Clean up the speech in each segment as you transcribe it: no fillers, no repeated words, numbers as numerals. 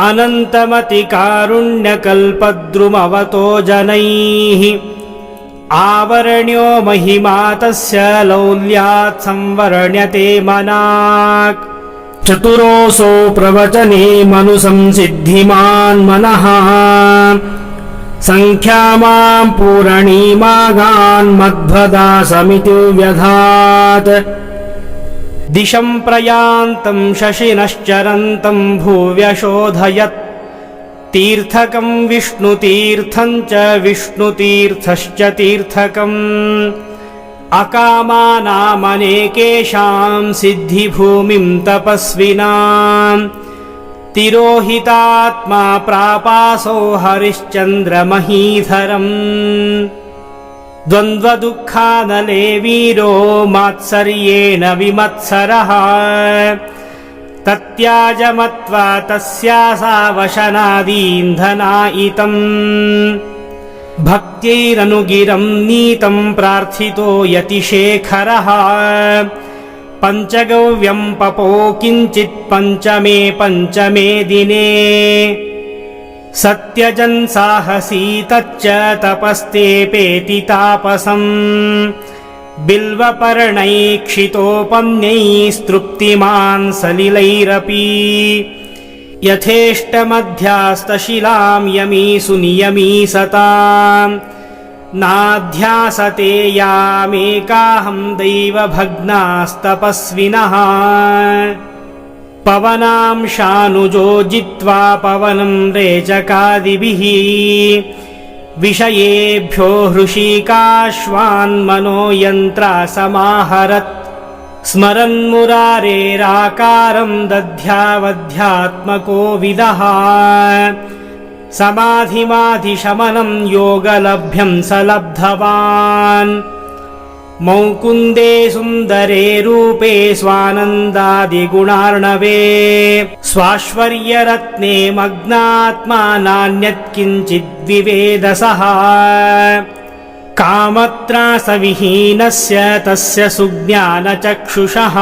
अनन्तमतिकारुण्यकल्पद्रुमवतो जनैः आवरण्यो महिमा तस्य लौल्यात् संवर्ण्यते मनाक् चतुरोऽसौ प्रवचने मनुसंसिद्धिमान् मनः संख्यामां पूरणीमागान् मध्वदासमिति व्यधात् दिशं प्रयान्तं शशिनश्चरन्तं भुव्यशोधयत् तीर्थकं विष्णुतीर्थं च विष्णुतीर्थश्च तीर्थकम् अकामानामनेकेषां सिद्धिभूमिं तपस्विनां तिरोहितात्मा प्रापासो हरिश्चन्द्रमहीधरम् द्वन्द्वदुःखानले वीरो मात्सर्येण विमत्सरः तत्याजमत्वा तस्यासावशनादीन्धनायितम् भक्त्यैरनुगिरं नीतं प्रार्थितो यतिशेखरः पञ्चगव्यं पपो किञ्चित् पञ्चमे दिने सत्यजन् साहसी तच्च तपस्तेपेति तापसम् बिल्वपर्णैक्षितोपम्यैस्तृप्तिमान् सलिलैरपि यथेष्टमध्यास्तशिलां यमीषु नियमी सताम् नाध्यासते यामेकाहं दैवभग्नास्तपस्विनः पवनांशानुजो जित्वा पवनं रेचकादिभिः विषयेभ्यो हृषीकाश्वान्मनो यन्त्रा समाहरत् स्मरन्मुरारेराकारं दध्यावध्यात्मको विदः समाधिमाधिशमनं योगलभ्यं स लब्धवान् मौकुन्दे सुन्दरे रूपे स्वानन्दादिगुणार्णवे स्वाश्वर्यरत्ने मग्नात्मा नान्यत्किञ्चिद्विवेदसः कामत्रासविहीनस्य तस्य सुज्ञानचक्षुषः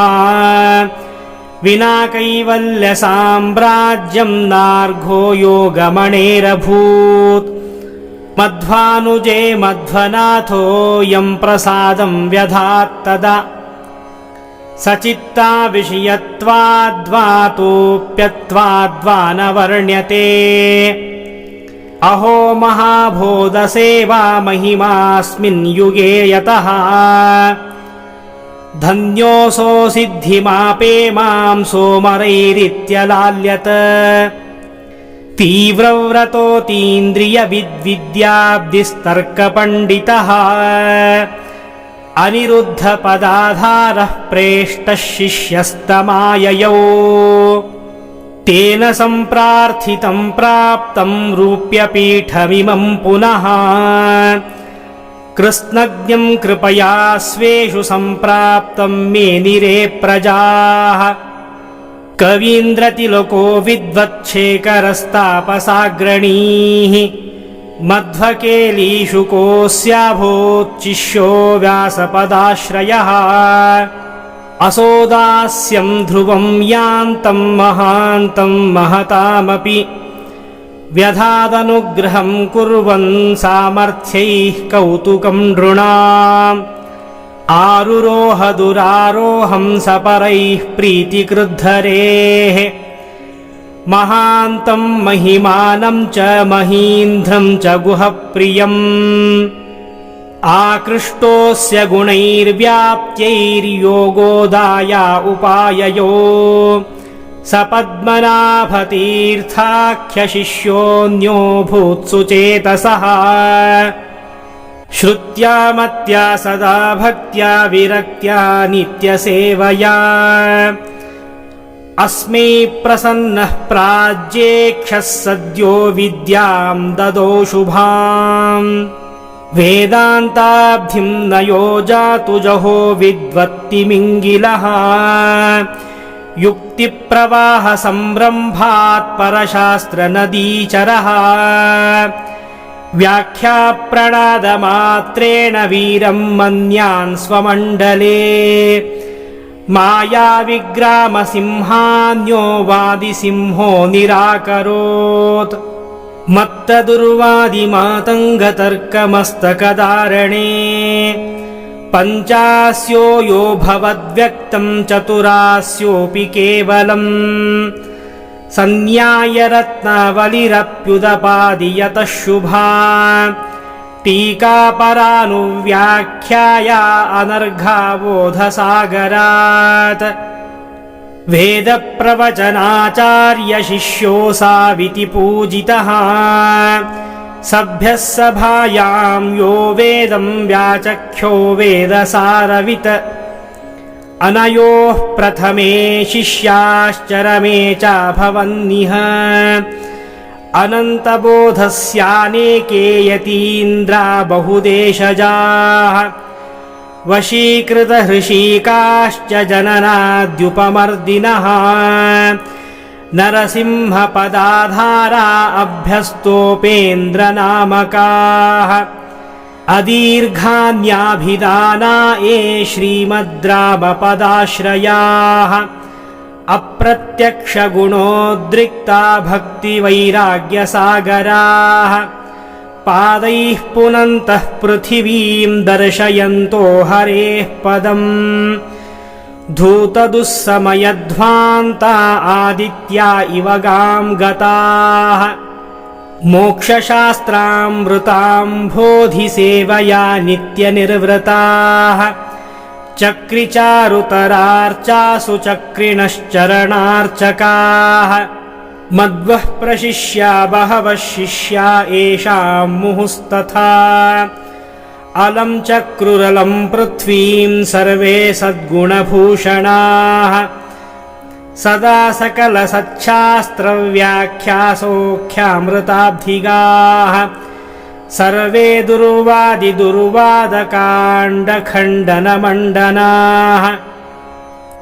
विना कैवल्यसाम्राज्यं नार्घो योगमणेरभूत् मध्वानुजे मध्वनाथो यं प्रसादं व्यधात्तदा सचित्ता विषयत्वाद्वातोऽप्यत्वाद्वा न वर्ण्यते अहो महाभोधसेवा महिमास्मिन् युगे यतः धन्योऽसो सिद्धिमापे मां सोमरैरित्यलाल्यत तीव्रव्रतोऽतीन्द्रियविद्विद्याब्धिस्तर्कपण्डितः अनिरुद्धपदाधारः प्रेष्टः शिष्यस्तमाययौ तेन सम्प्रार्थितं प्राप्तं रूप्यपीठमिमं पुनः कृत्स्नज्ञं कृपया स्वेषु सम्प्राप्तं मेनिरे प्रजाः कवीन्द्रतिलको विद्वच्छेखरस्तापसाग्रणीः मध्वकेलीशुकोऽस्याभूच्छिष्यो व्यासपदाश्रयः असोदास्यं ध्रुवं यान्तं महान्तं महतामपि व्यधादनुग्रहं कुर्वन् सामर्थ्यैः कौतुकं नृणाम् आरुरोह दुरारोहं सपरैः प्रीतिकृद्धरेः महान्तं महिमानं च महीन्द्रं च गुहप्रियम् आकृष्टोऽस्य गुणैर्व्याप्त्यैर्योगोदाया उपाययो सपद्मनाभतीर्थाख्यशिष्योऽन्यो भूत्सु चेतसः श्रुत्या मत्या सदा भक्त्या विरक्त्या नित्यसेवया अस्मै प्रसन्नः प्राज्येक्षः सद्यो विद्यां ददौ शुभाम् वेदान्ताब्धिं न योजातु जहो विद्वत्तिमिङ्गिलः युक्तिप्रवाहसंरम्भात् परशास्त्रनदीचरः व्याख्याप्रणादमात्रेण वीरं मन्यान् स्वमण्डले मायाविग्रामसिंहान्यो वादिसिंहो निराकरोत् मत्तदुर्वादिमातङ्गतर्कमस्तकदारणे पञ्चास्यो यो भवद्व्यक्तं चतुरास्योऽपि केवलम् सन्न्यायरत्नावलिरप्युदपादियतः शुभा टीकापरानुव्याख्याया अनर्घावोधसागरात् वेदप्रवचनाचार्यशिष्योऽसाविति पूजितः सभ्यः सभायां यो वेदं व्याचख्यो वेदसारवित् अनयोः प्रथमे शिष्याश्चरमे चाभवन्निह अनन्तबोधस्यानेके यतीन्द्रा बहुदेशजाः वशीकृतहृषीकाश्च जननाद्युपमर्दिनः नरसिंहपदाधारा अभ्यस्तोपेन्द्रनामकाः अदीर्घान्याभिधाना ये श्रीमद्रामपदाश्रयाः अप्रत्यक्षगुणोद्रिक्ता भक्तिवैराग्यसागराः पादैः पुनन्तः पृथिवीं दर्शयन्तो हरेः पदम् धूतदुःसमयध्वान्ता आदित्या इव गां गताः मोक्षशास्त्रामृतां बोधिसेवया नित्यनिर्वृताः चक्रिचारुतरार्चासु चक्रिणश्चरणार्चकाः मध्वः प्रशिष्या बहवः शिष्या येषां मुहुस्तथा अलं चक्रुरलं पृथ्वीं सर्वे सद्गुणभूषणाः सदा सकलसच्छास्त्रव्याख्यासोऽख्यामृताब्धिगाः सर्वे दुर्वादिदुर्वादकाण्डखण्डनमण्डनाः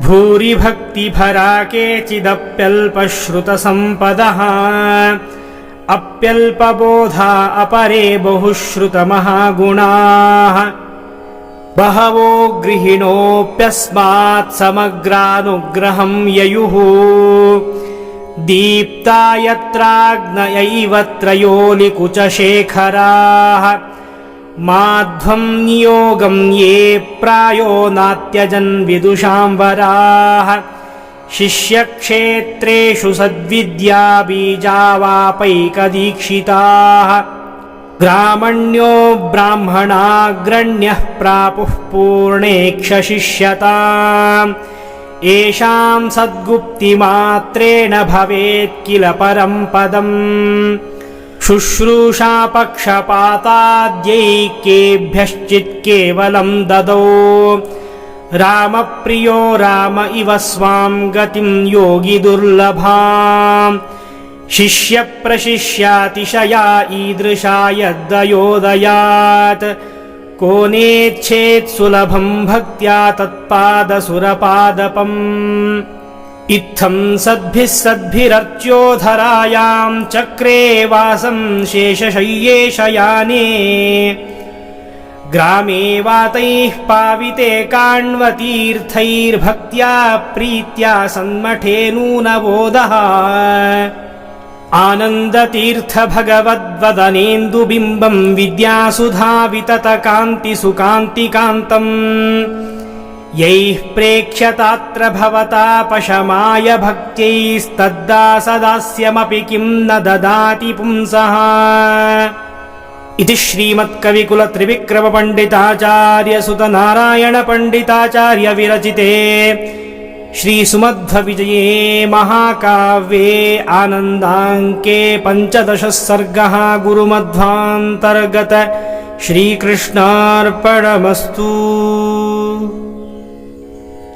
भूरि भक्तिभरा केचिदप्यल्पश्रुतसम्पदः अप्यल्पबोधा अपरे बहुश्रुतमहागुणाः बहवो गृहिणोऽप्यस्मात् समग्रानुग्रहं ययुः दीप्ता यत्राग्नयैव त्रयोलिकुचशेखराः माध्वं नियोगं ये प्रायो नात्यजन् विदुषां वराः शिष्यक्षेत्रेषु सद्विद्या बीजावापैकदीक्षिताः ग्रामण्यो ब्राह्मणाग्रण्यः प्रापुः पूर्णेक्षशिष्यताम् येषां सद्गुप्तिमात्रेण भवेत् किल परं पदम् शुश्रूषापक्षपाताद्यैकेभ्यश्चित् केवलं ददौ रामप्रियो राम इव स्वां गतिं योगी दुर्लभाम् शिष्यप्रशिष्यातिशया ईदृशा यद्दयोदयात् को नेच्छेत् सुलभं भक्त्या तत्पादसुरपादपम् इत्थं सद्भिः सद्भिरर्च्योधरायां चक्रे वासं शेषशय्ये शयाने ग्रामे वातैः पाविते काण्वतीर्थैर्भक्त्या प्रीत्या सन्मठे नूनबोधः आनन्दतीर्थ भगवद्वदनेन्दुबिम्बं विद्यासुधाविततकान्तिसुकान्तिकान्तम् यैः प्रेक्ष्यतात्र भवतापशमाय भक्त्यैस्तद्दासदास्यमपि किं न ददाति पुंसः इति श्रीमत्कविकुलत्रिविक्रमपण्डिताचार्यसुतनारायणपण्डिताचार्य विरचिते श्रीसुमध्वविजये महाकाव्ये आनन्दाङ्के 15 सर्गः गुरुमध्वान्तर्गत श्रीकृष्णार्पणमस्तु।